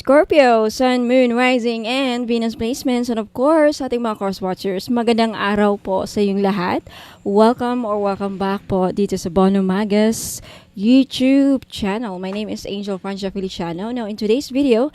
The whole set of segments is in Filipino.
Scorpio, Sun, Moon, Rising, and Venus placements. And of course, ating mga course watchers, magandang araw po sa inyong lahat. Welcome or welcome back po dito sa Bono Magas YouTube channel. My name is Angel Francia Feliciano. Now, in today's video,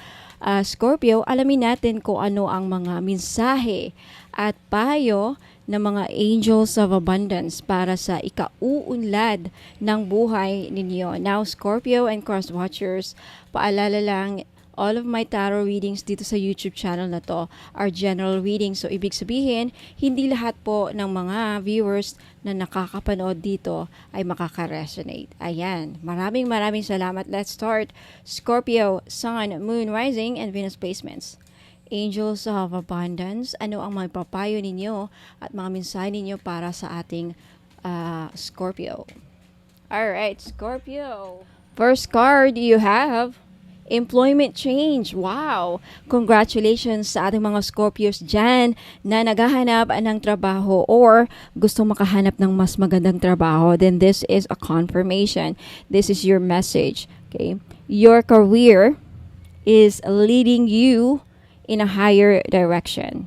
Scorpio, alamin natin kung ano ang mga mensahe at payo ng mga angels of abundance para sa ikauunlad ng buhay ninyo. Now, Scorpio and cross watchers, paalala lang, all of my tarot readings dito sa YouTube channel na to are general readings. So, ibig sabihin, hindi lahat po ng mga viewers na nakakapanood dito ay makaka-resonate. Ayan. Maraming salamat. Let's start. Scorpio, Sun, Moon, Rising, and Venus placements. Angels of Abundance, ano ang mga papayo ninyo at mga mensahe ninyo para sa ating Scorpio? Alright, Scorpio. First card you have employment change. Wow! Congratulations sa ating mga Scorpios dyan na naghahanap ng trabaho or gustong makahanap ng mas magandang trabaho. Then this is a confirmation. This is your message. Okay? Your career is leading you in a higher direction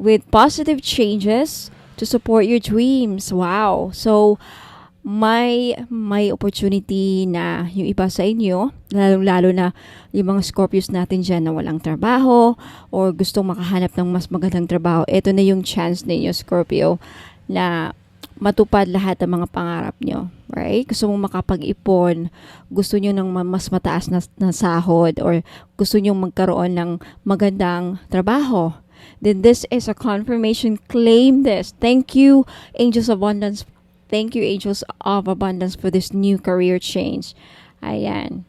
with positive changes to support your dreams. Wow! So, may opportunity na yung iba sa inyo, lalo na yung mga Scorpios natin dyan na walang trabaho or gustong makahanap ng mas magandang trabaho. Ito na yung chance ninyo, Scorpio, na matupad lahat ng mga pangarap nyo. Right? Gusto mong makapag-ipon, gusto nyo ng mas mataas na sahod, or gusto nyo magkaroon ng magandang trabaho. Then this is a confirmation. Claim this. Thank you, Angels of Abundance. Thank you, Angels of Abundance, for this new career change. Ayan.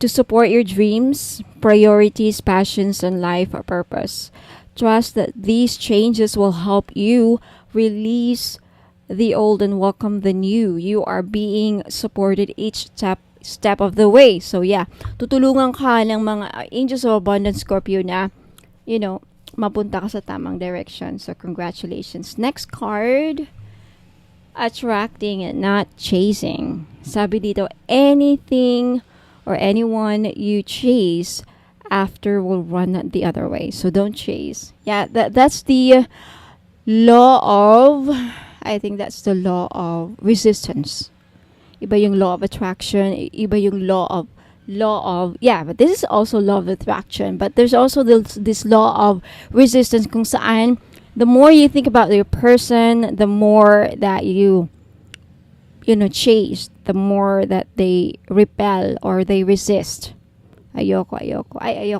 To support your dreams, priorities, passions, and life purpose. Trust that these changes will help you release the old and welcome the new. You are being supported each step of the way. So yeah, tutulungan ka ng mga Angels of Abundance, Scorpio, na, mapunta ka sa tamang direction. So, congratulations. Next card, attracting and not chasing. Sabi dito, anything or anyone you chase after will run the other way. So, don't chase. Yeah, that's the law of, I think that's the law of resistance. Iba yung law of attraction, iba yung law of, but this is also law of attraction, but there's also this law of resistance kung saan the more you think about your person, the more that you chase, the more that they repel or they resist. Ayoko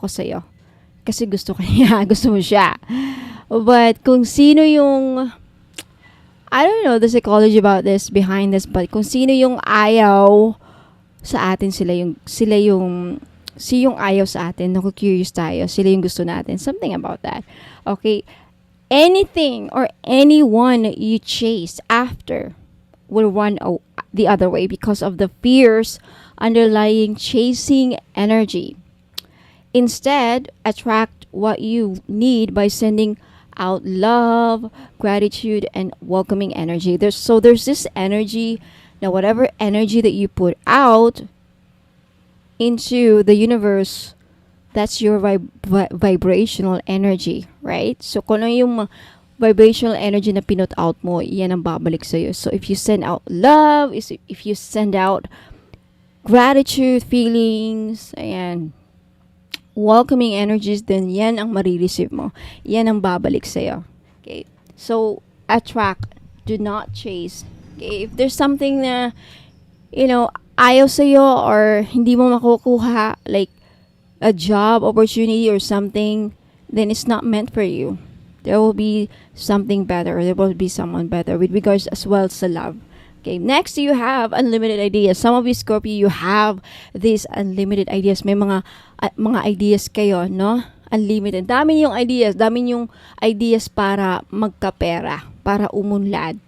sa'yo kasi gusto ko niya, gusto mo siya. But kung sino yung, I don't know the psychology about this, behind this, but kung sino yung ayaw sa atin, sila yung ayaw sa atin, naku-curious tayo, sila yung gusto natin, something about that. Okay, anything or anyone you chase after will run the other way because of the fierce underlying chasing energy. Instead, attract what you need by sending out love, gratitude, and welcoming energy. There's this energy. Now, whatever energy that you put out into the universe, that's your vibrational energy, right? So, kung ano yung vibrational energy na pinut out mo, yan ang babalik sa'yo. So, if you send out love, if you send out gratitude, feelings, ayan, welcoming energies, then yan ang marireceive mo. Yan ang babalik sa'yo. Okay? So, attract, do not chase. Okay, if there's something na, ayaw sa'yo or hindi mo makukuha, like a job opportunity or something, then it's not meant for you. There will be something better. There will be someone better with regards as well sa love. Okay, next you have unlimited ideas. Some of you, Scorpio, you have these unlimited ideas. May mga ideas kayo, no? Unlimited. Dami yung ideas para magkapera, para umunlad.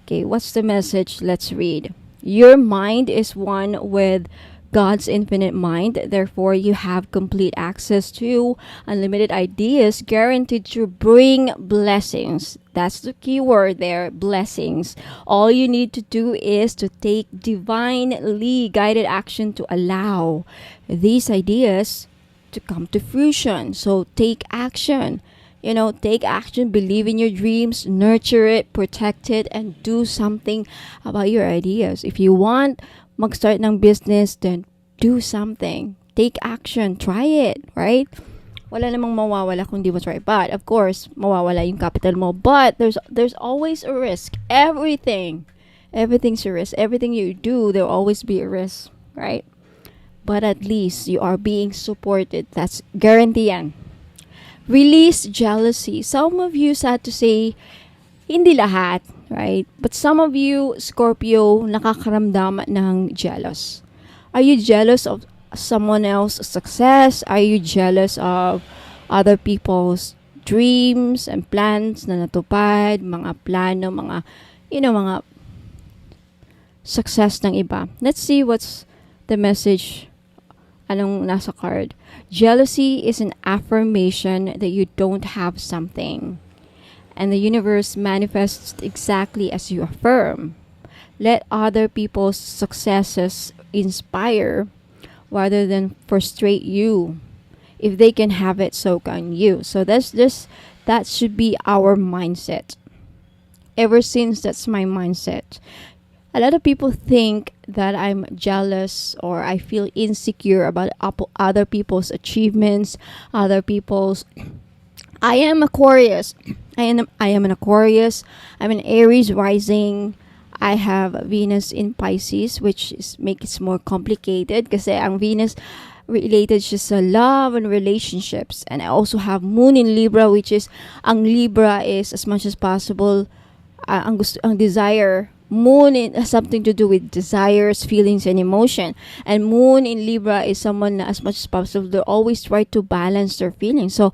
Okay, what's the message? Let's read. Your mind is one with God's infinite mind. Therefore, you have complete access to unlimited ideas guaranteed to bring blessings. That's the key word there, blessings. All you need to do is to take divinely guided action to allow these ideas to come to fruition. So take action. Take action, believe in your dreams, nurture it, protect it, and do something about your ideas. If you want mag-start ng business, then do something. Take action, try it, right? Wala namang mawawala kung di mo try. But, of course, mawawala yung capital mo. But, there's always a risk. Everything's a risk. Everything you do, there'll always be a risk, right? But at least you are being supported. That's guarantee yan. Release jealousy. Some of you, sad to say, hindi lahat, right? But some of you, Scorpio, nakakaramdam ng jealous. Are you jealous of someone else's success? Are you jealous of other people's dreams and plans na natupad, mga plano, mga success ng iba? Let's see what's the message. Anong nasa card? Jealousy is an affirmation that you don't have something. And the universe manifests exactly as you affirm. Let other people's successes inspire rather than frustrate you. If they can have it, so can you. So that should be our mindset. Ever since, that's my mindset. A lot of people think that I'm jealous or I feel insecure about other people's achievements, other people's... I am Aquarius. I am an Aquarius. I'm an Aries rising. I have Venus in Pisces, which makes it more complicated kasi ang Venus related siya sa love and relationships. And I also have Moon in Libra, which is, ang Libra is as much as possible, ang desire. Moon has something to do with desires, feelings, and emotion. And Moon in Libra is someone na as much as possible, they always try to balance their feelings. So,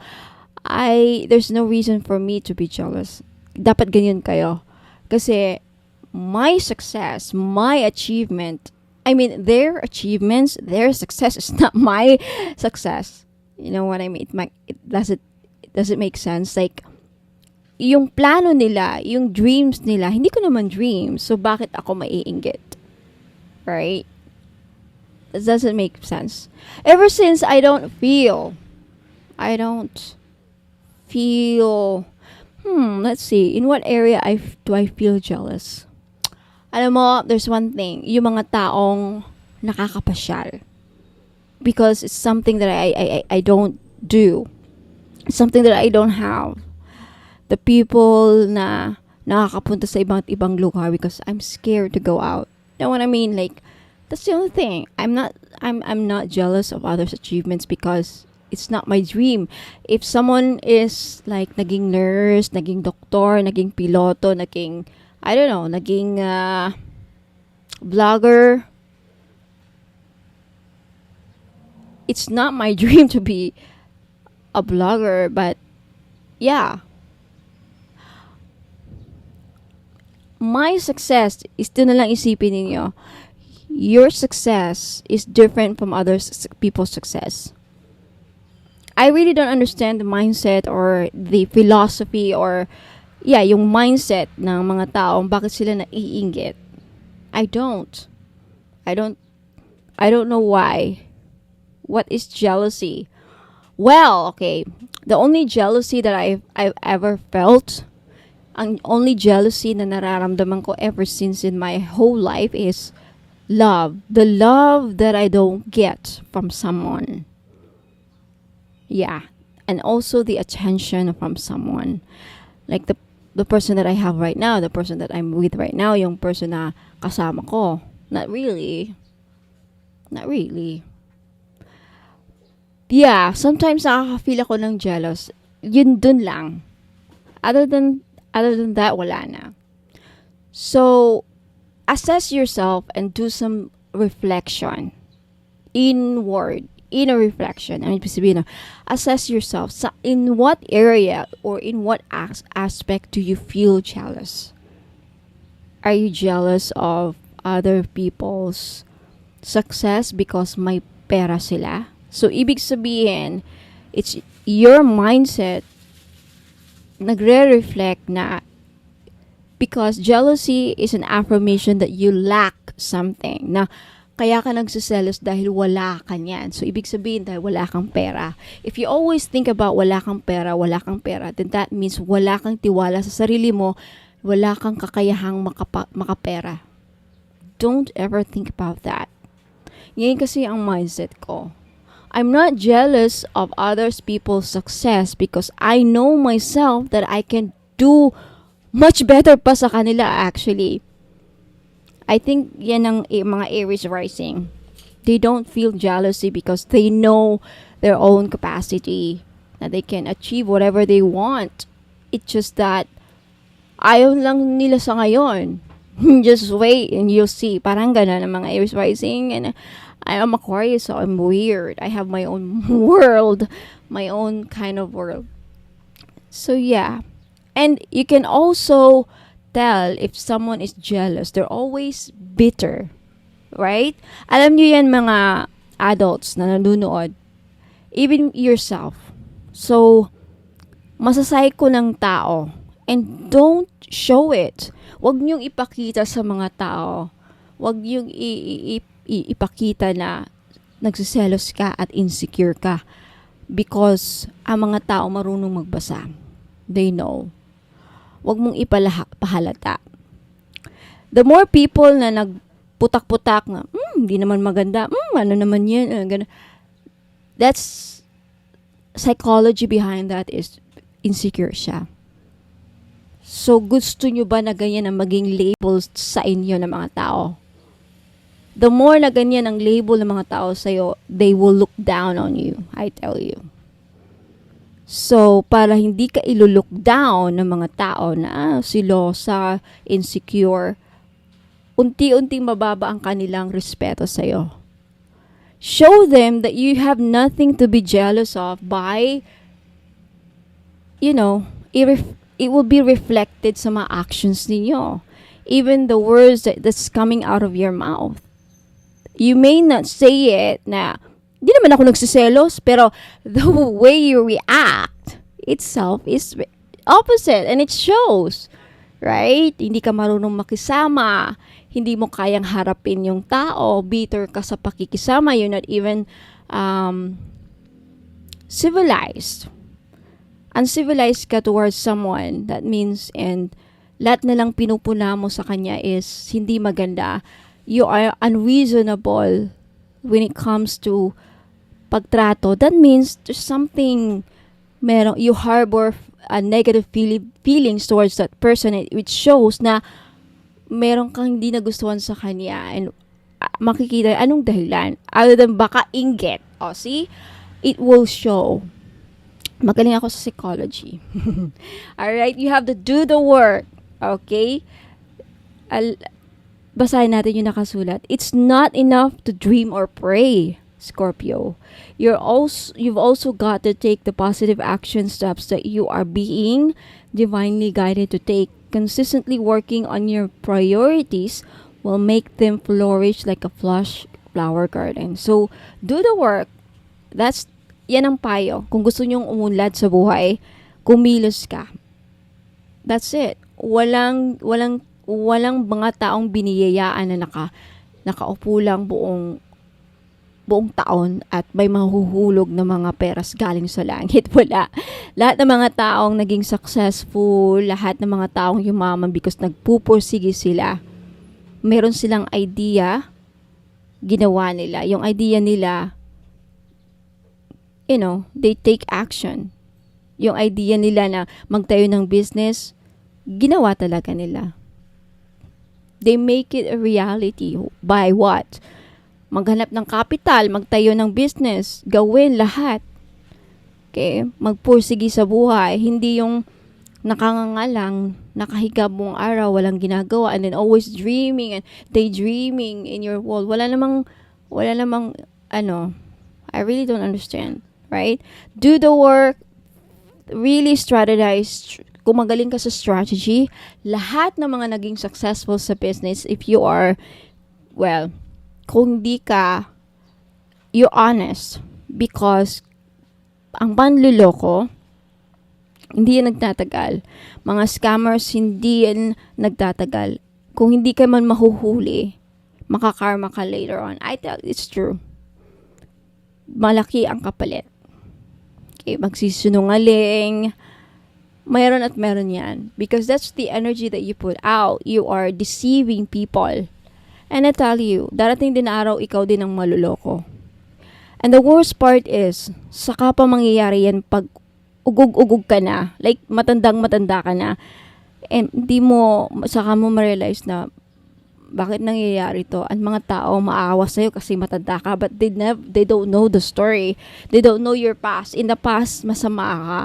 there's no reason for me to be jealous. Dapat ganyan kayo. Kasi, my success, my achievement, their achievements, their success is not my success. You know what I mean? Does it make sense? Like, yung plano nila, yung dreams nila, hindi ko naman dreams. So, bakit ako maiinggit? Right? Does it make sense? Ever since I don't feel, let's see, in what area do I feel jealous? Alam mo, there's one thing, yung mga taong nakakapasyal. Because it's something that I don't do. It's something that I don't have. The people na nakakapunta sa ibang lugar because I'm scared to go out. You know what I mean? Like, that's the only thing. I'm not jealous of others' achievements because it's not my dream. If someone is like naging nurse, naging doktor, naging piloto, naging vlogger, it's not my dream to be a blogger, but yeah. My success is na lang isipin ninyo. Your success is different from other people's success. I really don't understand the mindset or the philosophy or yung mindset ng mga taong bakit sila naiinggit. I don't know why. What is jealousy? Well, okay. The only jealousy that I've ever felt, ang only jealousy na nararamdaman ko ever since in my whole life is love. The love that I don't get from someone. Yeah. And also the attention from someone. Like the person that I have right now, the person that I'm with right now, yung person na kasama ko. Not really. Yeah, sometimes nakaka-feel ako ng jealous. Yun dun lang. Other than that, wala na. So, assess yourself and do some reflection. Inner reflection. Assess yourself. In what area or in what aspect do you feel jealous? Are you jealous of other people's success because may pera sila? So, ibig sabihin, it's your mindset nagre-reflect na Because jealousy is an affirmation that you lack something. Na kaya ka nagsiselos dahil wala ka niyan. So, ibig sabihin dahil wala kang pera. If you always think about wala kang pera, then that means wala kang tiwala sa sarili mo, wala kang kakayahang makapera. Don't ever think about that. Ngayon kasi ang mindset ko. I'm not jealous of others people's success because I know myself that I can do much better pa sa kanila actually. I think yan ang mga Aries rising. They don't feel jealousy because they know their own capacity, that they can achieve whatever they want. It's just that ayaw lang nila sa ngayon. Just wait and you'll see. Parang gano'n ang mga Aries rising. And I am Aquarius, so I'm weird. I have my own world, my own kind of world. So yeah. And you can also tell if someone is jealous. They're always bitter. Right? Alam niyo yan mga adults na nanonood. Even yourself. So, masasayko ng tao. And don't show it. Huwag niyong ipakita sa mga tao. Huwag niyong ipakita na nagsiselos ka at insecure ka because ang mga tao marunong magbasa. They know. Huwag mong pahalata. The more people na nagputak-putak na, hindi naman maganda, ano naman yan, that's psychology behind that is insecure siya. So, gusto nyo ba na ganyan ang maging labels sa inyo ng mga tao? The more na ganyan ang label ng mga tao sa'yo, they will look down on you, I tell you. So, para hindi ka ilo-look down ng mga tao na silosa, insecure, unti-unting mababa ang kanilang respeto sa'yo. Show them that you have nothing to be jealous of by, it will be reflected sa mga actions ninyo. Even the words that's coming out of your mouth. You may not say it na, di naman ako nagsiselos, pero the way you react itself is opposite and it shows. Right? Hindi ka marunong makisama. Hindi mo kayang harapin yung tao. Bitter ka sa pakikisama. You're not even civilized. Uncivilized ka towards someone. That means, and lahat na lang pinupuna mo sa kanya is hindi maganda. You are unreasonable when it comes to pagtrato. That means there's something, you harbor a negative feelings towards that person, which shows na meron kang hindi nagustuhan sa kanya. And makikita, anong dahilan? Other than baka inggit. See? It will show. Magaling ako sa psychology. Alright? You have to do the work. Okay? Basahin natin yung nakasulat. It's not enough to dream or pray, Scorpio. You've also got to take the positive action steps that you are being divinely guided to take. Consistently working on your priorities will make them flourish like a lush flower garden. So, do the work. Yan ang payo. Kung gusto nyong umunlad sa buhay, kumilos ka. That's it. Walang mga taong biniyayaan na nakaupo lang buong taon at may mahuhulog na mga peras galing sa langit. Wala. Lahat ng mga taong naging successful, lahat ng mga taong yumaman because nagpupursige sila. Meron silang idea, ginawa nila. Yung idea nila, they take action. Yung idea nila na magtayo ng business, ginawa talaga nila. They make it a reality. By what? Maghanap ng kapital, magtayo ng business, gawin lahat. Okay? Magpursige sa buhay. Hindi yung nakangangalang, nakahiga buong araw, walang ginagawa, and then always dreaming and daydreaming in your world. Wala namang, I really don't understand. Right? Do the work. Really strategize. Kung magaling ka sa strategy, lahat ng mga naging successful sa business, if you are, kung hindi ka, you're honest. Because, ang panluloko, Hindi yan nagtatagal. Mga scammers, hindi yan nagtatagal. Kung hindi ka man mahuhuli, makakarma ka later on. I tell you, it's true. Malaki ang kapalit. Okay, magsisinungaling. Mayroon at meron yan. Because that's the energy that you put out. You are deceiving people. And I tell you, darating din na araw, ikaw din ang maluloko. And the worst part is, saka pa mangyayari yan pag ugog-ugog ka na. Like, matandang-matanda ka na. And saka mo ma-realize na, bakit nangyayari to? Ang mga tao maawa sa'yo kasi matanda ka, but they don't know the story. They don't know your past. In the past, masama ka.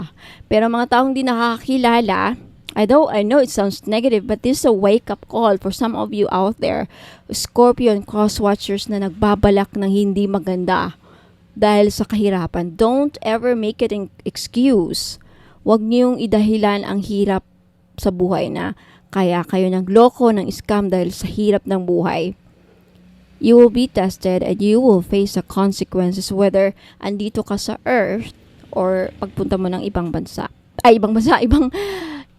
Pero mga taong di nakakakilala, I know it sounds negative, but this is a wake-up call for some of you out there, Scorpio and cross-watchers na nagbabalak ng hindi maganda dahil sa kahirapan. Don't ever make it an excuse. Huwag niyong idahilan ang hirap sa buhay na kaya kayo nagloko ng scam dahil sa hirap ng buhay. You will be tested and you will face the consequences whether andito ka sa earth or pagpunta mo ng ibang bansa.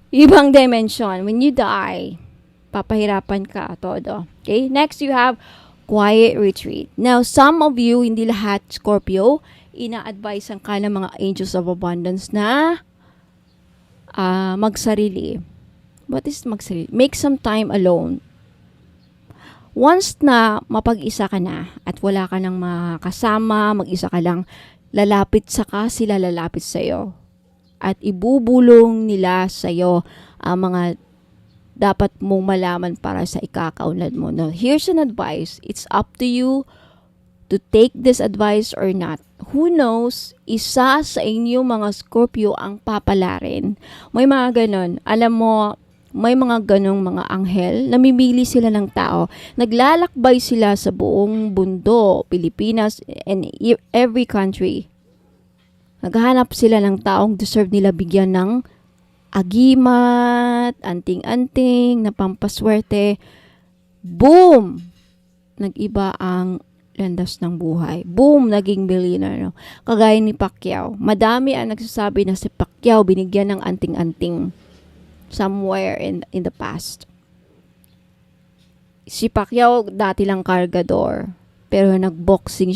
Ibang dimension. When you die, papahirapan ka todo. Okay? Next, you have quiet retreat. Now, some of you, hindi lahat, Scorpio, ina-advisean ka ng mga angels of abundance na magsarili. What is magsarili? Make some time alone. Once na mapag-isa ka na at wala ka ng makasama, mag-isa ka lang, sila lalapit sa'yo. At ibubulong nila sa'yo ang mga dapat mong malaman para sa ikakaunlad mo. Now, here's an advice. It's up to you to take this advice or not. Who knows, isa sa inyo mga Scorpio ang papalarin. May mga ganon. Alam mo, may mga ganong mga anghel. Namimili sila ng tao. Naglalakbay sila sa buong mundo, Pilipinas, and every country. Naghahanap sila ng taong deserve nila bigyan ng agimat, anting-anting, na pampaswerte. Boom! Nag-iba ang landas ng buhay. Boom! Naging billionaire. Kagaya ni Pacquiao. Madami ang nagsasabi na si Pacquiao binigyan ng anting-anting somewhere in the past. Si Pacquiao dati lang kargador. Pero nagboxing.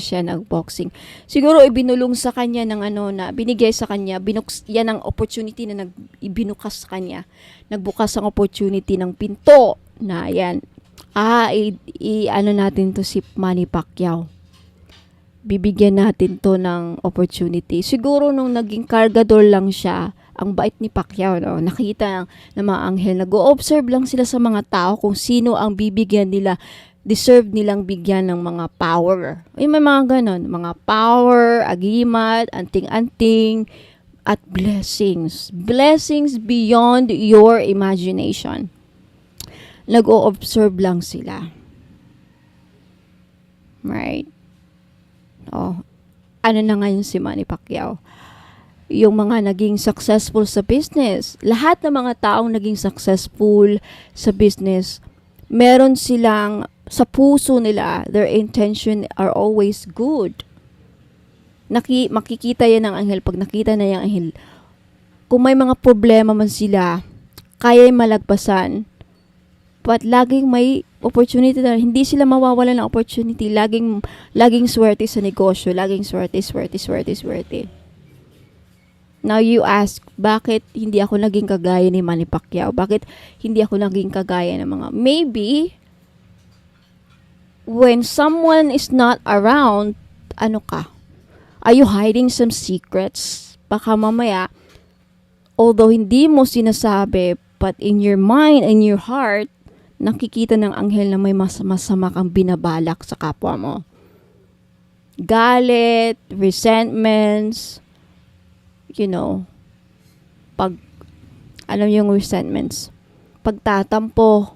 Siguro ibinulong sa kanya ng binigay sa kanya, yan ang opportunity na ibinukas sa kanya. Nagbukas ang opportunity ng pinto na yan. Natin to si Manny Pacquiao. Bibigyan natin to ng opportunity. Siguro nung naging kargador lang siya, ang bait ni Pacquiao, no? Nakita ng mga anghel, nag-o-observe lang sila sa mga tao kung sino ang bibigyan nila, deserve nilang bigyan ng mga power. May mga ganon, mga power, agimat, anting-anting, at blessings. Blessings beyond your imagination. Nag-o-observe lang sila. Right? Ano na ngayon si Manny Pacquiao? Yung mga naging successful sa business. Lahat ng mga taong naging successful sa business, meron silang sa puso nila, their intention are always good. Makikita yan ng anghel. Pag nakita na yung anghel, kung may mga problema man sila, kaya malagpasan. But laging may opportunity na hindi sila mawawala ng opportunity. Laging swerte sa negosyo. Laging swerte. Now you ask, bakit hindi ako naging kagaya ni Manny Pacquiao? Bakit hindi ako naging kagaya ng mga... Maybe, when someone is not around, ano ka? Are you hiding some secrets? Baka mamaya, although hindi mo sinasabi, but in your mind and your heart, nakikita ng anghel na may masama kang binabalak sa kapwa mo. Galit, resentments, alam yung resentments, pagtatampo.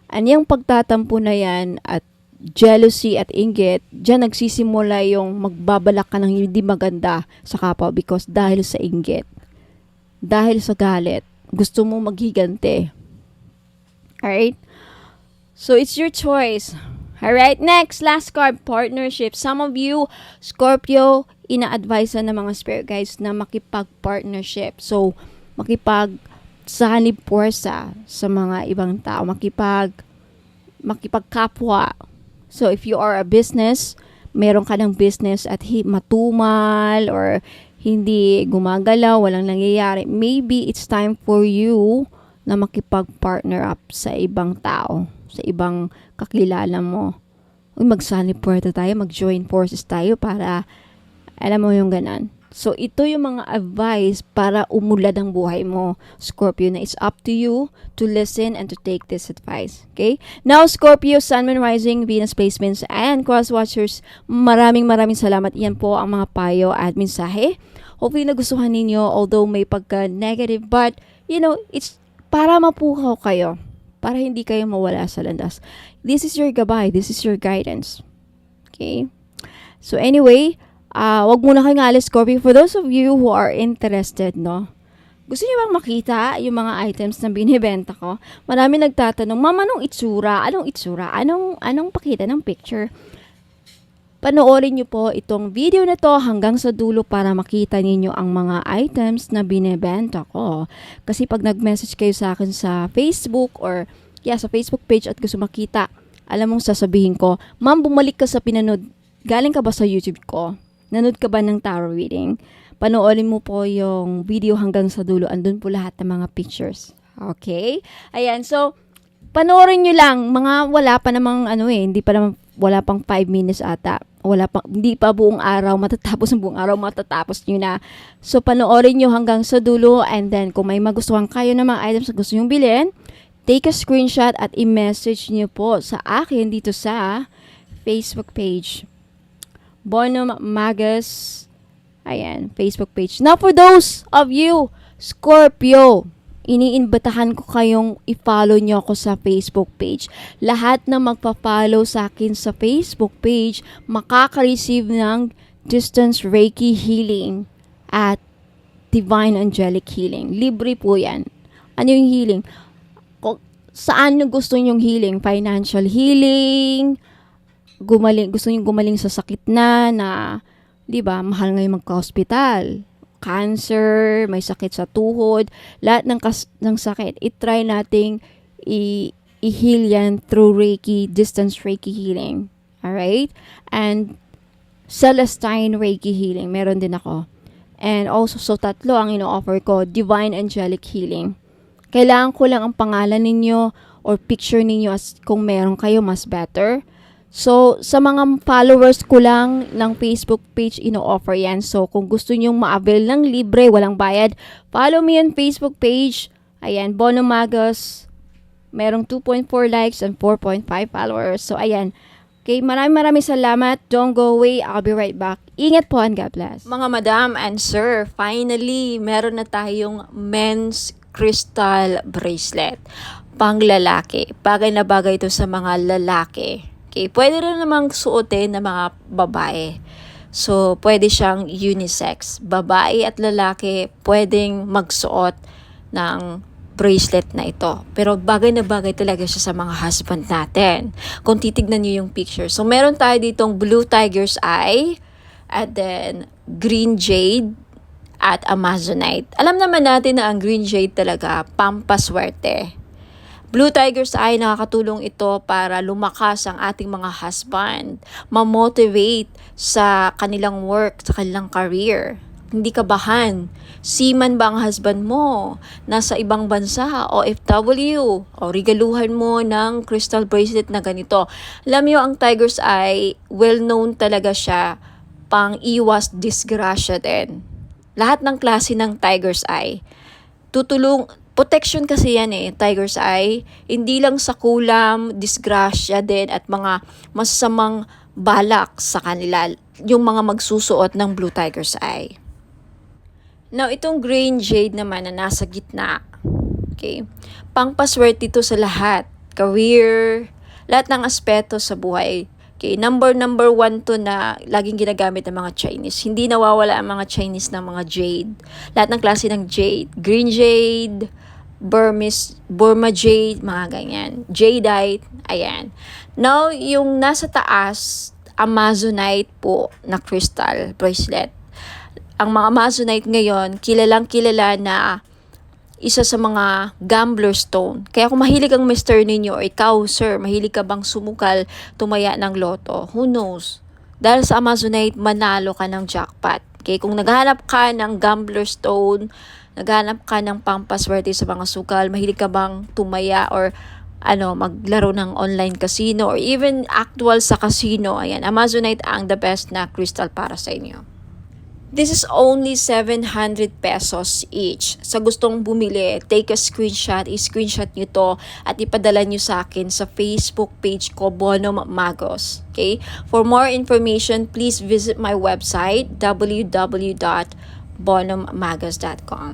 Yung pagtatampo na yan at jealousy at inggit, dyan nagsisimula yung magbabalak ka ng hindi maganda sa kapwa because dahil sa inggit, dahil sa galit, gusto mo maghigante. Alright? So, it's your choice. Alright, next, last card, partnership. Some of you, Scorpio, ina-advise ng mga spirit guides na makipag-partnership. So, sanib puwersa sa mga ibang tao, makipagkapwa. So if you are a business, meron ka ng business at matumal or hindi gumagalaw, walang nangyayari, maybe it's time for you na makipag-partner up sa ibang tao, sa ibang kakilala mo. Magsanib puwersa tayo, mag-join forces tayo para, alam mo yung ganan. So, ito yung mga advice para umulad ang buhay mo, Scorpio, na it's up to you to listen and to take this advice. Okay? Now, Scorpio, Sun, Moon, Rising, Venus placements, and Cross Watchers, maraming salamat. Yan po ang mga payo at mensahe. Hopefully, nagustuhan ninyo, although may pagka-negative, but, it's para mapukaw kayo, para hindi kayo mawala sa landas. This is your gabay. This is your guidance. Okay? So, anyway, wag muna kayong alis, Scorpio. For those of you who are interested, no? Gusto niyo bang makita yung mga items na binibenta ko? Marami nagtatanong, Ma'am, anong itsura? Anong itsura? Anong pakita ng picture? Panoorin niyo po itong video na to hanggang sa dulo para makita ninyo ang mga items na binibenta ko. Kasi pag nag-message kayo sa akin sa Facebook or sa Facebook page at gusto makita, alam mong sasabihin ko, Ma'am, bumalik ka sa pinanood. Galing ka ba sa YouTube ko? Nanood ka ba ng tarot reading? Panoorin mo po yung video hanggang sa dulo. Andun po lahat ng mga pictures. Okay? Ayan. So, panoorin nyo lang. Wala pa namang wala pang 5 minutes ata. Hindi pa buong araw. Matatapos ang buong araw. Matatapos nyo na. So, panoorin nyo hanggang sa dulo. And then, kung may magustuhan kayo ng mga items na gusto nyo bilhin, take a screenshot at i-message nyo po sa akin dito sa Facebook page. Bonum Magus. Ayan, Facebook page. Now, for those of you, Scorpio, iniimbitahan ko kayong i-follow nyo ako sa Facebook page. Lahat na magpa-follow sa akin sa Facebook page, makaka-receive ng Distance Reiki Healing at Divine Angelic Healing. Libre po yan. Ano yung healing? Saan nyo gusto nyong healing? Financial healing, gusto niyo gumaling sa sakit na 'di ba, mahal ngayon magka-hospital. Cancer, may sakit sa tuhod, lahat ng sakit, i-try nating i-heal yan through Reiki, distance Reiki healing. Alright? And Celestine Reiki healing, meron din ako. And also, so tatlo ang ino-offer ko, Divine Angelic Healing. Kailangan ko lang ang pangalan ninyo or picture ninyo kung meron kayo, mas better. So, sa mga followers ko lang ng Facebook page, ino-offer yan. So, kung gusto nyong ma-avail ng libre, walang bayad, follow me on Facebook page. Ayan, Bono Magos. Merong 2.4 likes and 4.5 followers. So, ayan. Okay, maraming salamat. Don't go away. I'll be right back. Ingat po and God bless. Mga madam and sir, finally, meron na tayong men's crystal bracelet. Pang lalaki. Bagay na bagay ito sa mga lalaki. Okay, pwede rin namang suotin ng mga babae. So, pwede siyang unisex. Babae at lalaki pwedeng magsuot ng bracelet na ito. Pero bagay na bagay talaga siya sa mga husband natin. Kung titignan niyo yung picture. So, meron tayo ditong blue tiger's eye, and then green jade, at amazonite. Alam naman natin na ang green jade talaga, pampaswerte. Blue tiger's eye, nakakatulong ito para lumakas ang ating mga husband, ma-motivate sa kanilang work, sa kanilang career. Hindi kabahan. Seaman ba ang husband mo? Nasa ibang bansa, OFW, o regaluhan mo ng crystal bracelet na ganito. Alam niyo, ang tiger's eye, well-known talaga siya pang iwas disgrasya din. Lahat ng klase ng tiger's eye, protection kasi yan tiger's eye. Hindi lang sa kulam, disgrasya din at mga masasamang balak sa kanila, yung mga magsusuot ng blue tiger's eye. Now, itong green jade naman na nasa gitna, okay, pangpaswerte ito sa lahat. Career, lahat ng aspeto sa buhay. Okay, number 1 to na laging ginagamit ng mga Chinese. Hindi nawawala ang mga Chinese ng mga jade. Lahat ng klase ng jade. Green jade, Burma jade, mga ganyan. Jadeite, ayan. Now, yung nasa taas, amazonite po na crystal bracelet. Ang mga amazonite ngayon, kilalang kilala na isa sa mga gambler stone. Kaya kung mahilig ang Mr. ninyo or ikaw, sir, mahilig ka bang sumukal, tumaya ng loto, who knows? Dahil sa Amazonite, manalo ka ng jackpot. Okay, kung naghahanap ka ng gambler stone, naghahanap ka ng pampaswerte sa mga sukal, mahilig ka bang tumaya or maglaro ng online casino or even actual sa casino, ayan, Amazonite ang the best na crystal para sa inyo. This is only 700 pesos each. Sa gustong bumili, take a screenshot, i-screenshot nyo to at ipadala nyo sa akin sa Facebook page ko, Bonum Magos. Okay? For more information, please visit my website, www.bonummagos.com.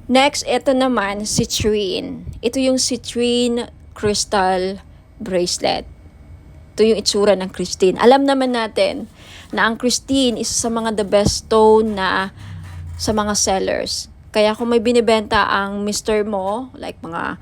Next, ito naman, citrine. Ito yung citrine crystal bracelet. Ito yung itsura ng Christine. Alam naman natin na ang Christine isa sa mga the best stone na sa mga sellers. Kaya kung may binibenta ang Mr. mo, like mga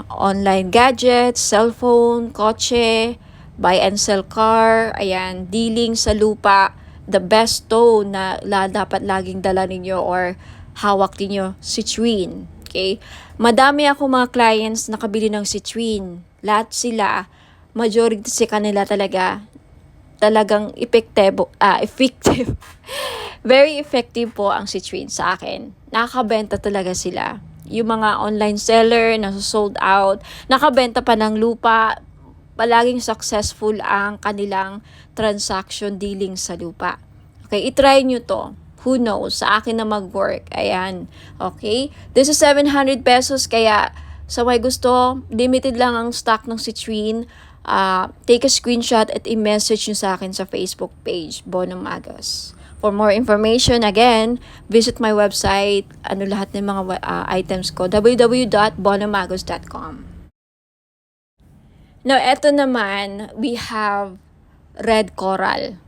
online gadgets, cellphone, kotse, buy and sell car, ayan, dealing sa lupa, the best stone na dapat laging dala ninyo or hawak ninyo, citrine. Okay? Madami ako mga clients nakabili ng citrine. Lahat sila, majority sa kanila talagang effective. Very effective po ang citrine sa akin. Nakakabenta talaga sila. Yung mga online seller na sold out, nakabenta pa ng lupa, palaging successful ang kanilang transaction dealing sa lupa. Okay, itry nyo to. Who knows? Sa akin na mag-work. Ayan. Okay? This is 700 pesos. Kaya sa may gusto, limited lang ang stock ng citrine. Take a screenshot at i-message nyo sa akin sa Facebook page, Bonum Magos. For more information, again, visit my website, lahat ng mga items ko, www.bonummagos.com. Now, eto naman, we have red coral.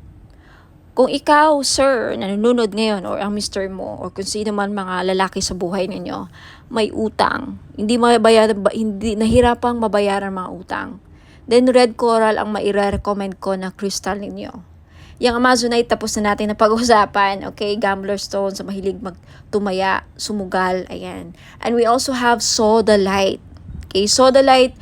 Kung ikaw, sir, nanonood ngayon or ang Mr. mo or kung sino man mga lalaki sa buhay ninyo, may utang, hindi nahirapang mabayaran mga utang, then red coral ang maire-recommend ko na crystal ninyo. Yung Amazonite tapos na natin na pag-usapan, okay? Gambler stone sa mahilig magtumaya, sumugal, ayan. And we also have sodalite. Okay, sodalite,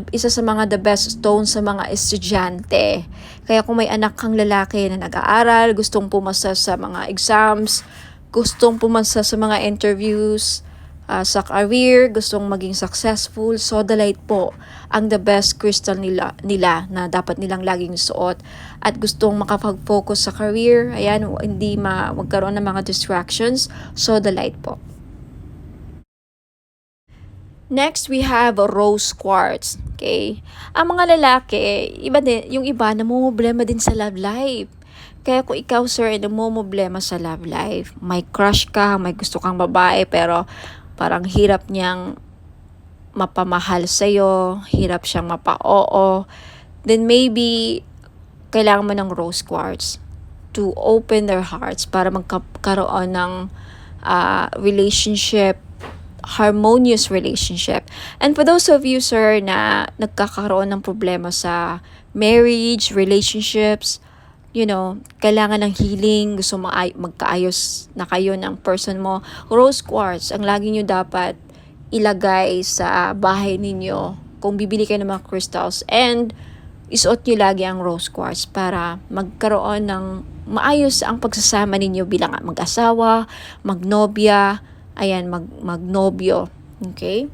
isa sa mga the best stone sa mga estudyante. Kaya kung may anak kang lalaki na nag-aaral, gustong pumasa sa mga exams, gustong pumasa sa mga interviews, sa career, gustong maging successful, sodalite po ang the best crystal nila na dapat nilang laging suot. At gustong makapag-focus sa career, ayan, hindi magkaroon ng mga distractions, sodalite po. Next, we have rose quartz. Okay? Ang mga lalaki, yung iba namumblema din sa love life. Kaya kung ikaw, sir, namumblema sa love life, may crush ka, may gusto kang babae, pero parang hirap niyang mapamahal sa'yo, hirap siyang mapa-oo, then maybe kailangan mo ng rose quartz to open their hearts para magkaroon ng harmonious relationship. And for those of you, sir, na nagkakaroon ng problema sa marriage, relationships, kailangan ng healing, gusto magkaayos na kayo ng person mo, rose quartz, ang lagi nyo dapat ilagay sa bahay ninyo kung bibili kayo ng mga crystals, and isuot nyo lagi ang rose quartz para magkaroon ng maayos ang pagsasama ninyo bilang mag-asawa, magnobya, magnobyo. Okay?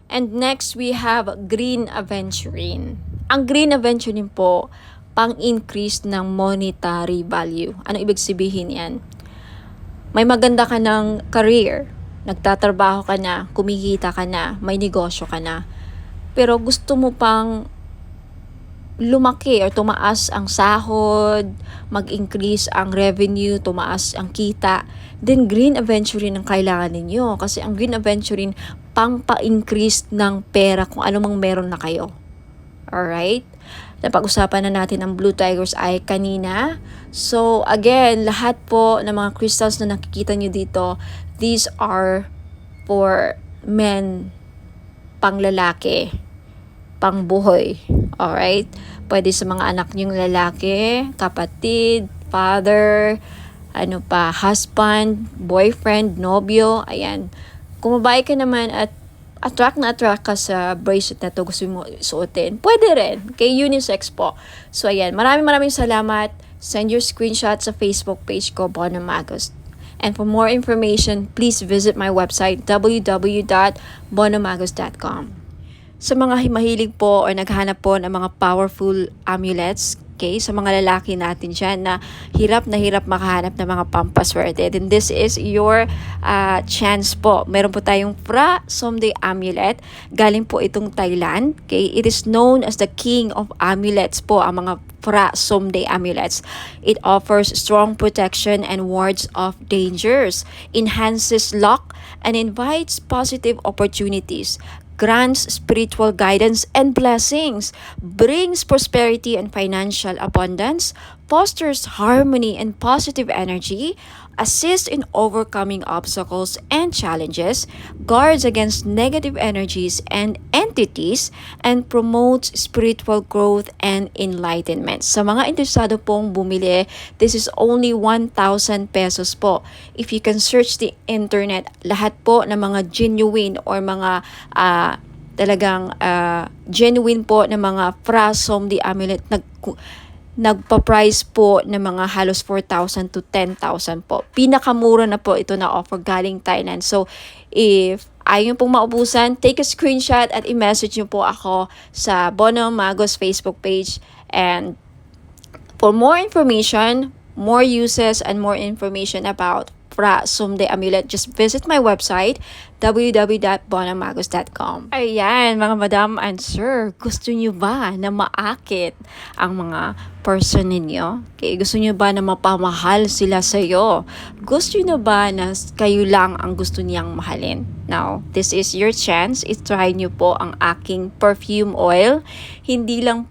And next, we have green aventurine. Ang green aventurine po, pang-increase ng monetary value. Ano ibig sabihin yan? May maganda ka ng career, nagtatrabaho ka na, kumikita ka na, may negosyo ka na, pero gusto mo pang lumaki or tumaas ang sahod, mag-increase ang revenue, tumaas ang kita, then green aventurine ang kailangan ninyo. Kasi ang green aventurine, pang-pa-increase ng pera kung ano mang meron na kayo. Alright? Napag-usapan na natin ang Blue Tiger's Eye kanina. So, again, lahat po ng mga crystals na nakikita nyo dito, these are for men, pang lalaki, pang buhay. Alright? Pwede sa mga anak nyong lalaki, kapatid, father, ano pa, husband, boyfriend, nobyo, ayan. Kung babae ka naman at attract na attract ka sa bracelet na to, gusto mo suotin, pwede rin. Kay unisex po. So, ayan. Maraming salamat. Send your screenshot sa Facebook page ko, Bono Magos. And for more information, please visit my website, www.bonomagos.com. Sa mga mahilig po o naghanap po ng mga powerful amulets, okay, sa mga lalaki natin dyan na hirap makahanap ng mga pampaswerte, then this is your chance po. Meron po tayong Phra Somday Amulet. Galing po itong Thailand. Okay? It is known as the king of amulets po, ang mga Phra Somday Amulets. It offers strong protection and wards off dangers, enhances luck, and invites positive opportunities, grants spiritual guidance and blessings, brings prosperity and financial abundance, fosters harmony and positive energy, assists in overcoming obstacles and challenges, guards against negative energies and entities, and promotes spiritual growth and enlightenment. Sa mga interesado pong bumili, this is only 1,000 pesos po. If you can search the internet, lahat po ng mga genuine or mga talagang genuine po na mga Phra Somday Amulet nagpa-price po ng mga halos 4,000 to 10,000 po. Pinakamura na po ito na offer galing Thailand. So, if ayaw pong maubusan, take a screenshot at i-message nyo po ako sa Bono Magos Facebook page. And for more information, more uses, and more information about Phra Somday Amulet, just visit my website, www.bonomagos.com. Ayan, mga madam and sir, gusto nyo ba na maakit ang mga person ninyo? Okay, gusto nyo ba na mapamahal sila sa'yo? Gusto nyo ba na kayo lang ang gusto niyang mahalin? Now, this is your chance. I-try nyo po ang aking perfume oil. Hindi lang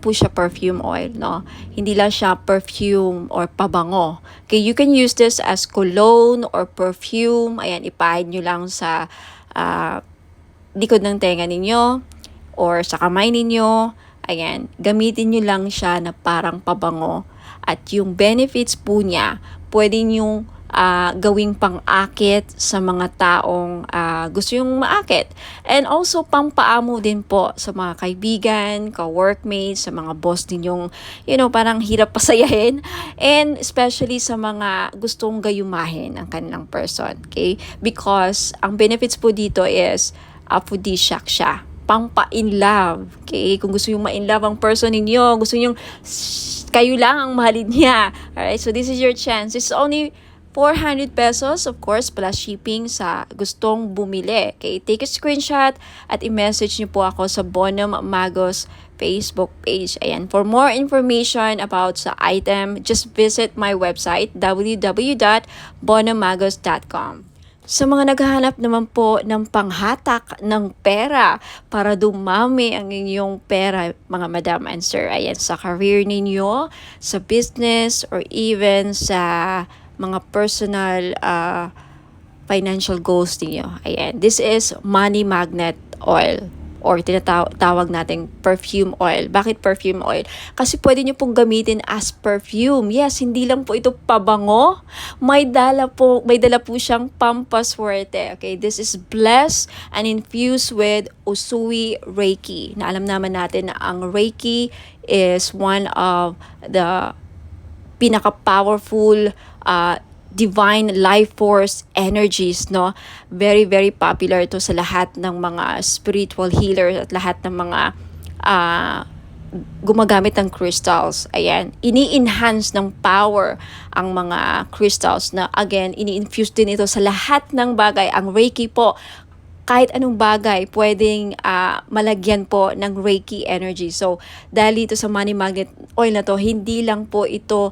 po siya perfume oil, no? Hindi lang siya perfume or pabango. Okay, you can use this as cologne or perfume. Ayan, ipahid nyo lang sa likod ng tenga ninyo or sa kamay ninyo. Ayan, gamitin nyo lang siya na parang pabango. At yung benefits po niya, pwede nyo gawing pang-akit sa mga taong gusto yung maakit. And also, pampaamo din po sa mga kaibigan, ka-workmates, sa mga boss ninyong, parang hirap pasayahin. And especially sa mga gustong gayumahin ang kanilang person. Okay? Because, ang benefits po dito is, aphrodisiac siya. Pampa-in love. Okay? Kung gusto yung ma-in love ang person ninyo, gusto yung kayo lang ang mahalin niya. Alright? So, this is your chance. It's only 400 pesos, of course, plus shipping sa gustong bumili. Okay, take a screenshot at i-message niyo po ako sa Bono Magos Facebook page. Ayan, for more information about sa item, just visit my website, www.bonomagos.com. Sa mga naghahanap naman po ng panghatak ng pera para dumami ang inyong pera, mga madam and sir, ayan, sa career ninyo, sa business, or even sa mga personal financial goals niyo. Ayan, this is money magnet oil or tinatawag nating perfume oil. Bakit perfume oil? Kasi pwede nyo pong gamitin as perfume. Yes, hindi lang po ito pabango. May dala po siyang pampaswerte. Okay, this is blessed and infused with Usui Reiki. Na alam naman natin na ang Reiki is one of the pinaka-powerful divine life force energies, no? Very, very popular ito sa lahat ng mga spiritual healers at lahat ng mga gumagamit ng crystals. Ayan, ini-enhance ng power ang mga crystals na, again, ini-infuse din ito sa lahat ng bagay. Ang Reiki po, kahit anong bagay, pwedeng malagyan po ng Reiki energy. So, dahil dito sa money magnet oil na to, hindi lang po ito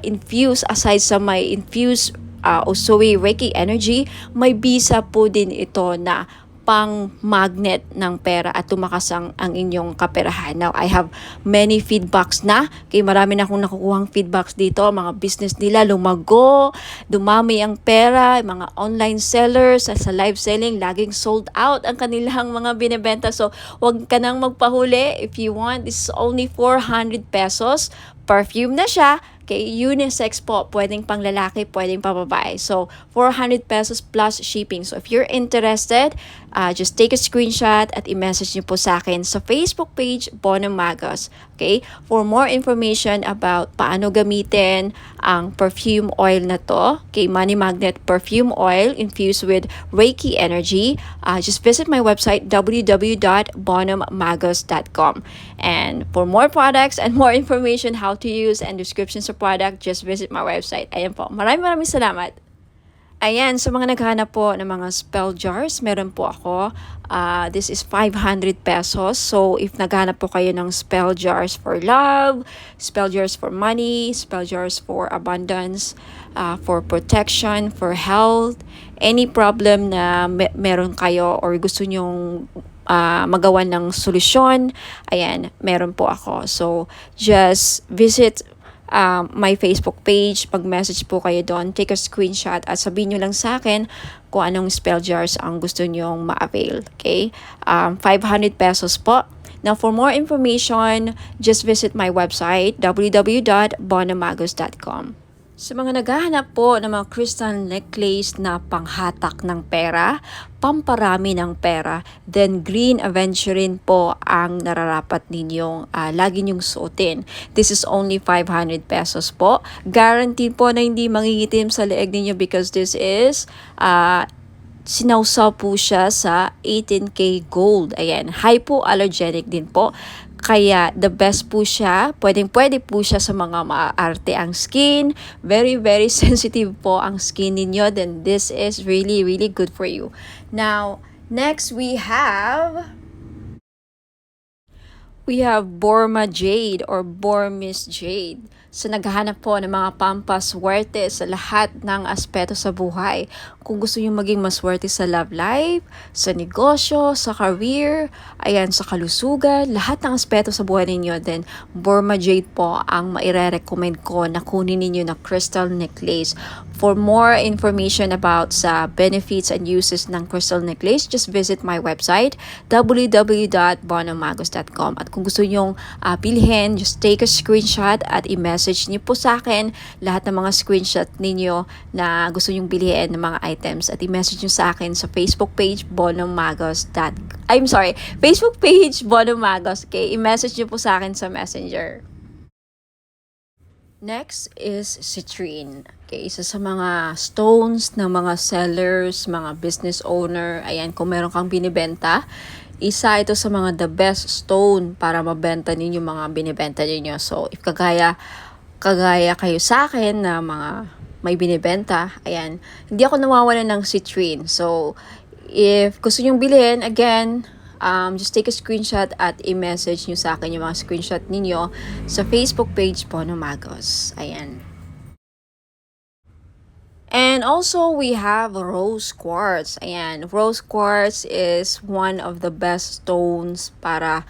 infused, aside sa may infused Usui Reiki energy, may bisa po din ito na pang magnet ng pera at tumakas ang inyong kaperahan. Now, I have many feedbacks na. Kaya marami na akong nakukuhang feedbacks dito. Mga business nila lumago, dumami ang pera, mga online sellers sa live selling, laging sold out ang kanilang mga binibenta. So, wag ka nang magpahuli. If you want, this is only 400 pesos. Perfume na siya. Okay, unisex po, pwedeng pang lalaki, pwedeng pang babae. So, 400 pesos plus shipping. So, if you're interested, just take a screenshot at i-message niyo po sa akin sa Facebook page, Bonum Magos. Okay, for more information about paano gamitin ang perfume oil na to, okay, Money Magnet Perfume Oil infused with Reiki energy, just visit my website, www.bonummagos.com. And for more products and more information how to use and descriptions of product, just visit my website. Ayan po. Maraming salamat. Ayan, sa mga naghahanap po ng mga spell jars, meron po ako. This is 500 pesos. So, if naghahanap po kayo ng spell jars for love, spell jars for money, spell jars for abundance, for protection, for health, any problem na meron kayo or gusto nyong magawa ng solusyon, ayan, meron po ako. So, just visit my Facebook page, mag-message po kayo doon, take a screenshot at sabihin nyo lang sa akin kung anong spell jars ang gusto nyong ma-avail. Okay? 500 pesos po. Now, for more information, just visit my website, www.bonummagos.com. Sa mga naghahanap po ng mga crystal necklace na panghatak ng pera, pamparami ng pera, then green aventurine po ang nararapat ninyong lagi nyong suotin. This is only 500 pesos po. Guaranteed po na hindi mangingitim sa leeg ninyo because this is sinawsaw po siya sa 18K gold. Ayan, hypoallergenic din po. Kaya the best po siya, pwede po siya sa mga maaarte ang skin. Very sensitive po ang skin ninyo. Then this is really good for you. Now, next we have Borma Jade or Burmese Jade. So, naghahanap po ng mga pampaswerte sa lahat ng aspeto sa buhay. Kung gusto nyo maging maswerte sa love life, sa negosyo, sa career, ayan, sa kalusugan, lahat ng aspeto sa buhay ninyo, then Borma Jade po ang maire-recommend ko na kunin ninyo na crystal necklace. For more information about sa benefits and uses ng crystal necklace, just visit my website, www.bonummagos.com. At kung gusto nyong bilhin, just take a screenshot at i-message niyo po sa akin lahat ng mga screenshot ninyo na gusto nyong bilhin ng mga items at i-message niyo sa akin sa Facebook page Facebook page Bonum Magos. Okay, i-message niyo po sa akin sa Messenger. Next is citrine. Okay, isa sa mga stones ng mga sellers, mga business owner. Ayan, kung meron kang binibenta, isa ito sa mga the best stone para mabenta ninyo mga binibenta ninyo. So, if kagaya kayo sa akin na mga may binibenta, ayan, hindi ako nawawalan ng citrine. So, if gusto nyong bilhin, again, just take a screenshot at i-message nyo sa akin yung mga screenshot ninyo sa Facebook page Bonum Magos. Ayan. And also, we have rose quartz. Ayan, rose quartz is one of the best stones para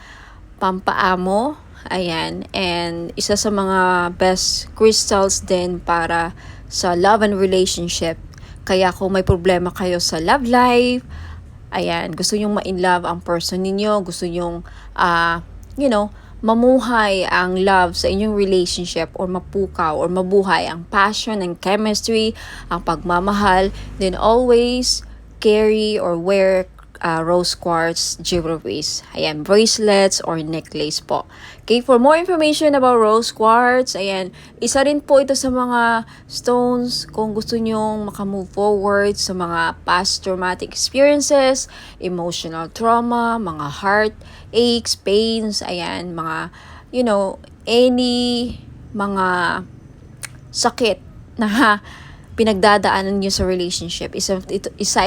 pampaamo. Ayan, and isa sa mga best crystals din para sa love and relationship. Kaya kung may problema kayo sa love life, ayan, gusto nyong ma-in-love ang person ninyo, gusto nyong, mamuhay ang love sa inyong relationship or mapukaw or mabuhay ang passion and chemistry, ang pagmamahal, then always carry or wear rose quartz jewelries. Ayan, bracelets or necklace po. Okay, for more information about rose quartz, ayan, isa rin po ito sa mga stones kung gusto nyong makamove forward sa mga past traumatic experiences, emotional trauma, mga heart aches, pains, ayan, mga, any mga sakit na pinagdadaanan nyo sa relationship. Isa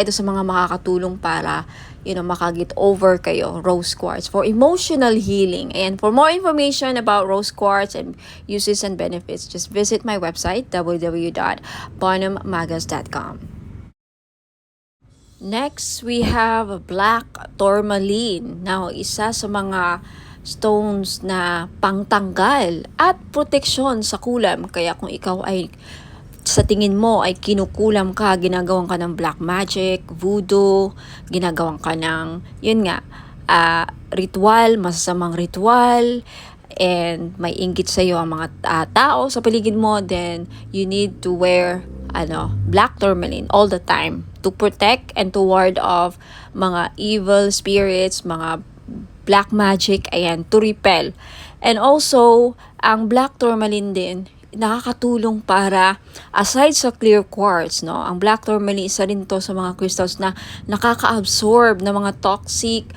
ito sa mga makakatulong para, makaget over kayo, rose quartz, for emotional healing. And for more information about rose quartz and uses and benefits, just visit my website, www.bonummagos.com. Next, we have black tourmaline. Now, isa sa mga stones na pangtanggal at proteksyon sa kulam. Kaya kung ikaw ay sa tingin mo ay kinukulam ka, ginagawan ka ng black magic, voodoo, ginagawan ka ng, ritual, masasamang ritual, and may inggit sa iyo ang mga tao sa paligid mo, then you need to wear black tourmaline all the time to protect and to ward off mga evil spirits, mga black magic, ayan, to repel. And also, ang black tourmaline din, nakakatulong para, aside sa clear quartz, no, ang black tourmaline, isa rin to sa mga crystals na nakaka-absorb ng mga toxic,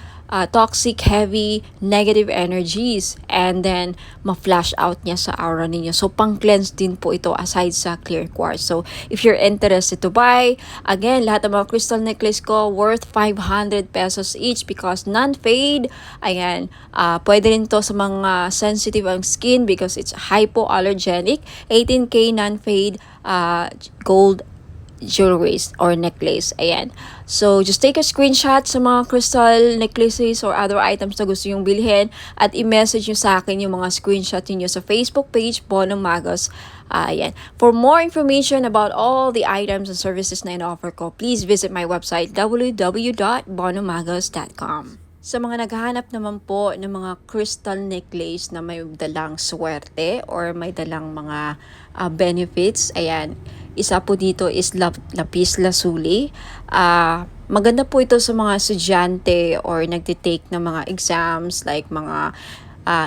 heavy, negative energies, and then ma-flash out niya sa aura ninyo. So, pang-cleanse din po ito aside sa clear quartz. So, if you're interested to buy, again, lahat ng mga crystal necklace ko worth 500 pesos each because non-fade. Ayan, pwede rin to sa mga sensitive ang skin because it's hypoallergenic. 18K non-fade gold jewelries or necklace. Ayan. So, just take a screenshot sa mga crystal necklaces or other items na gusto nyong bilhin at i-message nyo sa akin yung mga screenshot niyo sa Facebook page, Bono Magos. Ayan. For more information about all the items and services na in-offer ko, please visit my website, www.bonomagos.com. Sa mga naghahanap naman po ng mga crystal necklace na may dalang swerte or may dalang mga benefits, ayan, isa po dito is lapis lazuli. Maganda po ito sa mga estudyante or nagtitake ng mga exams like mga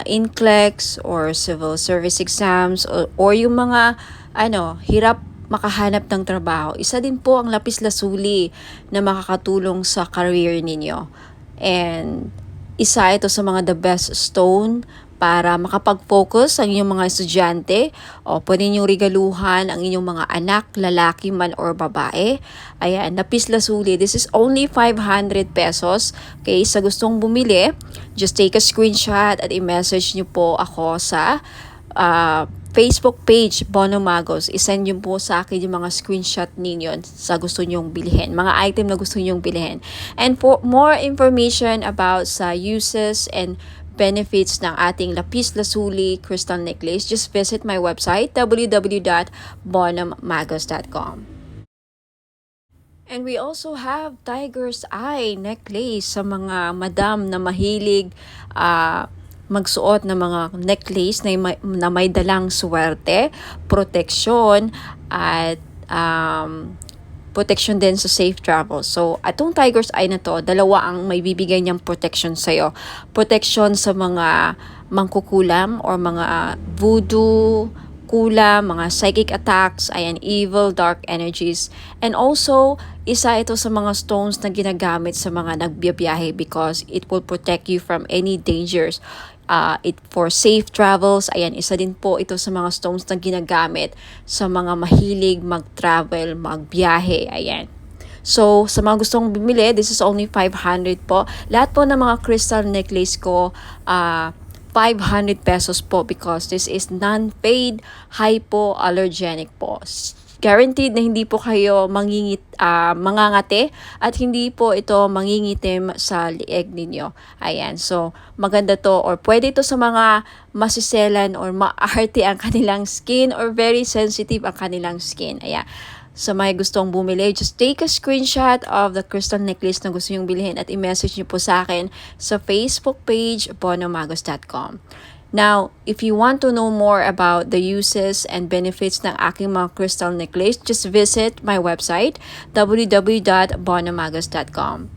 NCLEX or civil service exams or yung mga hirap makahanap ng trabaho. Isa din po ang lapis lazuli na makakatulong sa career ninyo. And isa ito sa mga the best stone para makapag-focus ang inyong mga estudyante o pwede ninyong regaluhan ang inyong mga anak, lalaki man or babae. Ayan, lapis lazuli. This is only 500 pesos. Okay, sa gustong bumili, just take a screenshot at i-message nyo po ako sa Facebook page, Bono Magos. I-send nyo po sa akin yung mga screenshot ninyo sa gusto nyong bilhin. Mga item na gusto nyong bilhin. And for more information about sa uses and benefits ng ating lapis lazuli crystal necklace, just visit my website, www.bonomagos.com. And we also have tiger's eye necklace sa mga madam na mahilig magsuot ng mga necklace na may dalang swerte, proteksyon, at protection din sa safe travel. So, atong tiger's eye na to, dalawa ang may bibigay niyang protection sa'yo. Protection sa mga mangkukulam or mga voodoo, kulam, mga psychic attacks, ayan, evil, dark energies. And also, isa ito sa mga stones na ginagamit sa mga nagbiyabiyahe because it will protect you from any dangers. For safe travels, ayan, isa din po ito sa mga stones na ginagamit sa mga mahilig mag-travel, magbiyahe, ayan. So, sa mga gustong bumili, this is only 500 po. Lahat po ng mga crystal necklace ko, 500 pesos po because this is non-fade, hypoallergenic po. Guaranteed na hindi po kayo mangangati at hindi po ito mangingitim sa lieg ninyo. Ayan, so maganda to or pwede ito sa mga masiselan or maarte ang kanilang skin or very sensitive ang kanilang skin. Ayan. Sa may gustong bumili, just take a screenshot of the crystal necklace na gusto nyong bilhin at i-message nyo po sa akin sa Facebook page, bonomagos.com. Now, if you want to know more about the uses and benefits ng aking mga crystal necklace, just visit my website, www.bonomagos.com.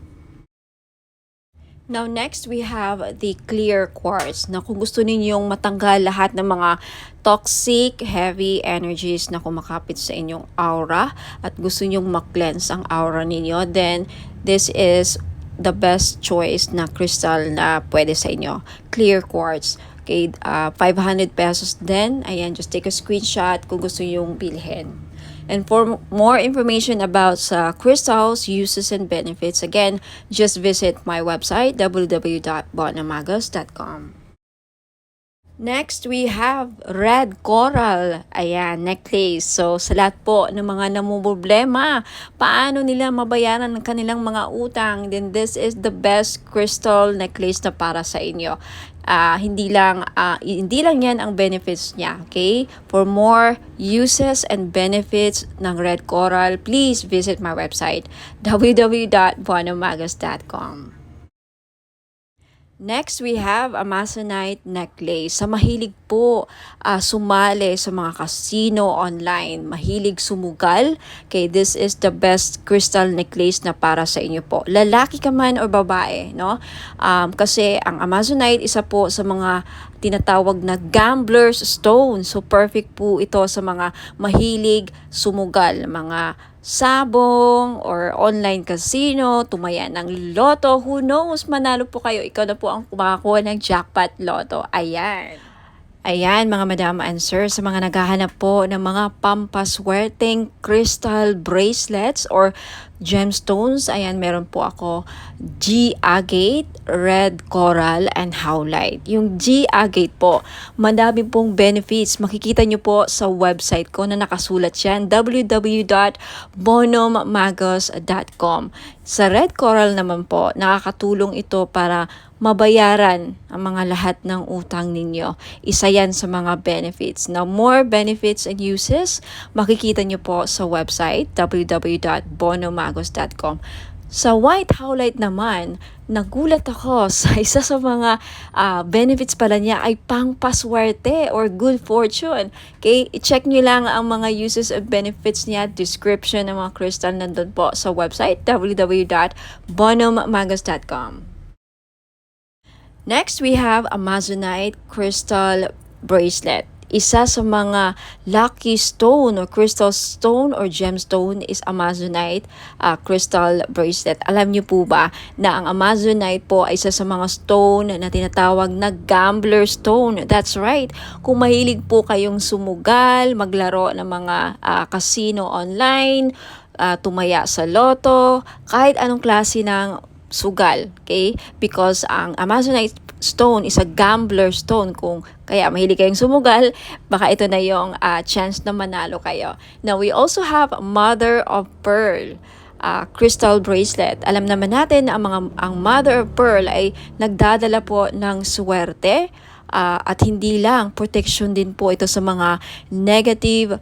Now, next, we have the clear quartz na kung gusto ninyong matanggal lahat ng mga toxic, heavy energies na kumakapit sa inyong aura at gusto nyong ma-cleanse ang aura ninyo, then this is the best choice na crystal na pwede sa inyo. Clear quartz. Okay, 500 pesos din. Ayan, just take a screenshot kung gusto yung bilhin. And for more information about crystals, uses, and benefits, again, just visit my website, www.bonomagos.com. Next, we have red coral. Ayan, necklace. So, sa lahat po ng mga namumroblema, paano nila mabayaran ang kanilang mga utang, then this is the best crystal necklace na para sa inyo. Hindi lang yan ang benefits niya, okay? For more uses and benefits ng red coral, please visit my website, www.bonomagos.com. Next, we have Amazonite necklace. Sa mahilig po sumali sa mga casino online, mahilig sumugal, okay, this is the best crystal necklace na para sa inyo po. Lalaki ka man o babae, no? Kasi ang Amazonite, isa po sa mga tinatawag na gambler's stone. So, perfect po ito sa mga mahilig sumugal, mga sabong or online casino, tumaya ng loto, who knows, manalo po kayo, ikaw na po ang kumakakuha ng jackpot loto. Ayan. Ayan mga madam and sir, sa mga naghahanap po ng mga pampaswerteng crystal bracelets or gemstones, ayan meron po ako G-agate, red coral, and howlite. Yung G-agate po, madami pong benefits. Makikita nyo po sa website ko na nakasulat yan, www.bonommagos.com. Sa red coral naman po, nakakatulong ito para mabayaran ang mga lahat ng utang ninyo. Isa yan sa mga benefits. Now, more benefits and uses, makikita nyo po sa website www.bonommagos.com. Sa white howlite naman, nagulat ako sa isa sa mga benefits pala niya ay pangpaswerte or good fortune. Okay, i-check nyo lang ang mga uses and benefits niya, description ng mga crystal nandun po sa website www.bonommagos.com. Next, we have Amazonite crystal bracelet. Isa sa mga lucky stone or crystal stone or gemstone is Amazonite crystal bracelet. Alam niyo po ba na ang Amazonite po ay isa sa mga stone na tinatawag na gambler stone? That's right. Kung mahilig po kayong sumugal, maglaro ng mga casino online, tumaya sa loto, kahit anong klase ng sugal, okay? Because ang Amazonite stone is a gambler stone. Kung kaya mahilig kayong sumugal, baka ito na yung chance na manalo kayo. Now, we also have mother of pearl crystal bracelet. Alam naman natin na ang mother of pearl ay nagdadala po ng swerte at hindi lang, protection din po ito sa mga negative,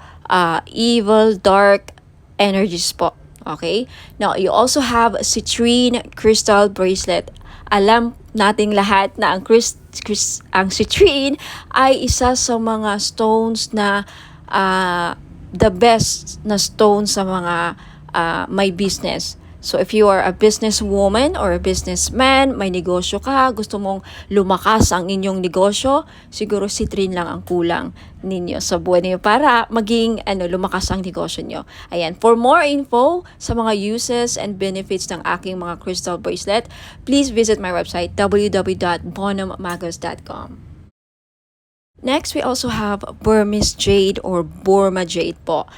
evil, dark energies po. Okay? Now, you also have citrine crystal bracelet. Alam nating lahat na ang citrine ay isa sa mga stones na the best na stone sa mga may business. So if you are a businesswoman or a businessman, may negosyo ka, gusto mong lumakas ang inyong negosyo, siguro citrine lang ang kulang ninyo sa buhay niyo para maging lumakas ang negosyo niyo. Ayan, for more info sa mga uses and benefits ng aking mga crystal bracelet, please visit my website www.bonommagos.com. Next, we also have Burmese jade or Burma jade po.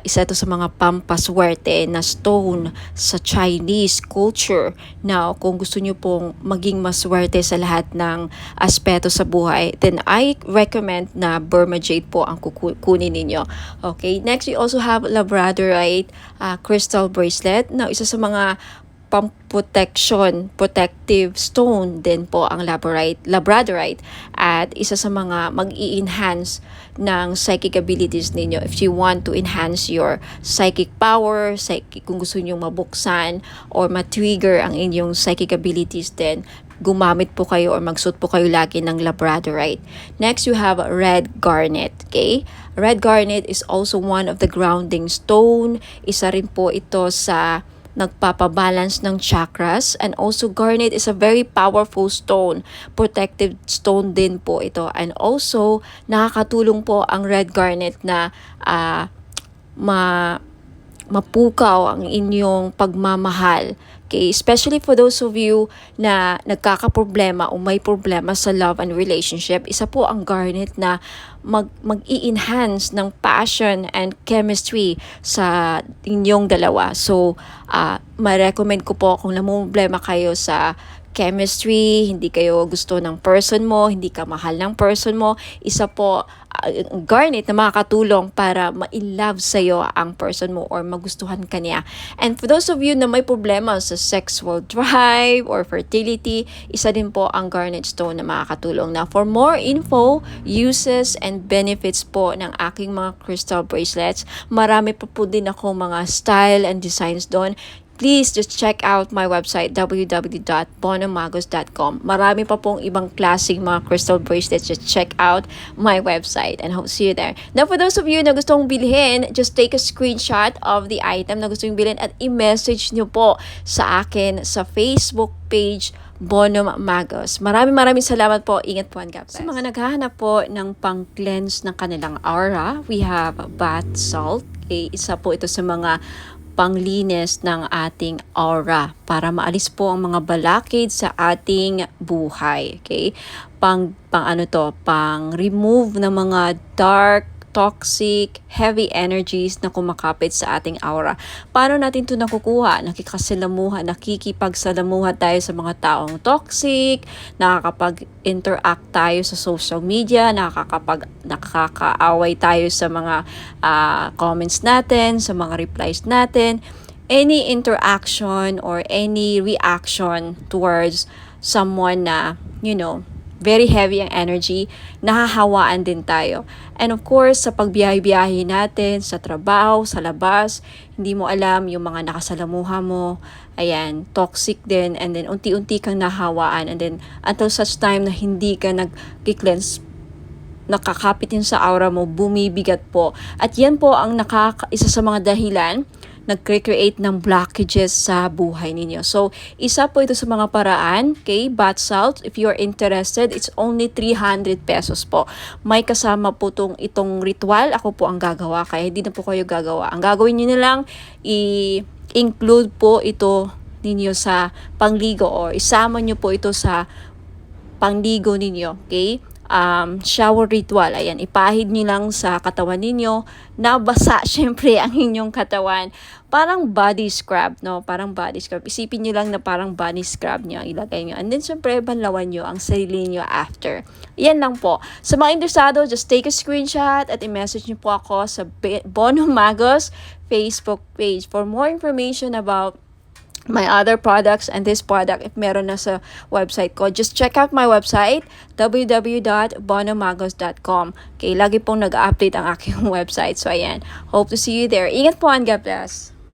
Isa ito sa mga pampaswerte na stone sa Chinese culture. Now, kung gusto nyo pong maging maswerte sa lahat ng aspeto sa buhay, then I recommend na Burma jade po ang kukunin ninyo. Okay, next we also have Labradorite crystal bracelet. Now, isa sa mga protective stone din po ang Labradorite at isa sa mga mag-i-enhance ng psychic abilities ninyo. If you want to enhance your psychic power, kung gusto niyo mabuksan or ma-trigger ang inyong psychic abilities, then gumamit po kayo or magsuot po kayo lagi ng Labradorite. Next, you have red garnet. Okay? Red garnet is also one of the grounding stone. Isa rin po ito sa nagpapabalance ng chakras, and also garnet is a very powerful stone, protective stone din po ito, and also nakakatulong po ang red garnet na mapukaw ang inyong pagmamahal. Okay, especially for those of you na nagkakaproblema o may problema sa love and relationship, isa po ang garnet na mag-i-enhance ng passion and chemistry sa inyong dalawa. So, ma-recommend ko po kung namumblema kayo sa chemistry, hindi kayo gusto ng person mo, hindi ka mahal ng person mo, isa po garnet na makakatulong para ma-in-love sa'yo ang person mo or magustuhan ka niya. And for those of you na may problema sa sexual drive or fertility, isa din po ang garnet stone na makakatulong. Now, for more info, uses, and benefits po ng aking mga crystal bracelets, marami pa po din ako mga style and designs doon. please just check out my website, www.bonomagos.com. Marami pa pong ibang klaseng mga crystal bracelets. Just check out my website and hope to see you there. Now, for those of you na gustong bilhin, just take a screenshot of the item na gusto yung bilhin at i-message nyo po sa akin sa Facebook page Bono Magos. Maraming salamat po. Ingat po and God bless. Sa mga naghahanap po ng pang-cleanse ng kanilang aura, we have bath salt. Okay, isa po ito sa mga panglinis ng ating aura para maalis po ang mga balakid sa ating buhay. Okay? Pang remove ng mga dark, toxic, heavy energies na kumakapit sa ating aura. Paano natin ito nakukuha? Nakikipagsalamuha tayo sa mga taong toxic, nakakapag-interact tayo sa social media, nakakaaway tayo sa mga comments natin, sa mga replies natin. Any interaction or any reaction towards someone na, very heavy ang energy, nahahawaan din tayo. And of course, sa pagbiyahe-biyahe natin, sa trabaho, sa labas, hindi mo alam yung mga nakasalamuha mo, ayan, toxic din, and then unti-unti kang nahawaan, and then until such time na hindi ka nag-cleanse, nakakapit yun sa aura mo, bumibigat po. At yan po ang isa sa mga dahilan nag-create ng blockages sa buhay ninyo. So, isa po ito sa mga paraan, okay? Bath salt, if you are interested, it's only 300 pesos po. May kasama po itong ritual. Ako po ang gagawa, kaya hindi na po kayo gagawa. Ang gagawin nyo na lang, i-include po ito ninyo sa pangligo or isama nyo po ito sa pangligo ninyo, okay? Shower ritual. Ayan, ipahid nyo lang sa katawan ninyo. Nabasa, syempre, ang inyong katawan. Parang body scrub, no? Parang body scrub. Isipin nyo lang na parang body scrub nyo. Ilagay nyo. And then, syempre, banlawan nyo ang sarili nyo after. Yan lang po. Sa mga interesado, just take a screenshot at i-message nyo po ako sa Bono Magos Facebook page for more information about my other products and this product. If meron na sa website ko, just check out my website, www.bonomagos.com. Okay, lagi pong nag-update ang aking website. So, ayan. Hope to see you there. Ingat po and God bless.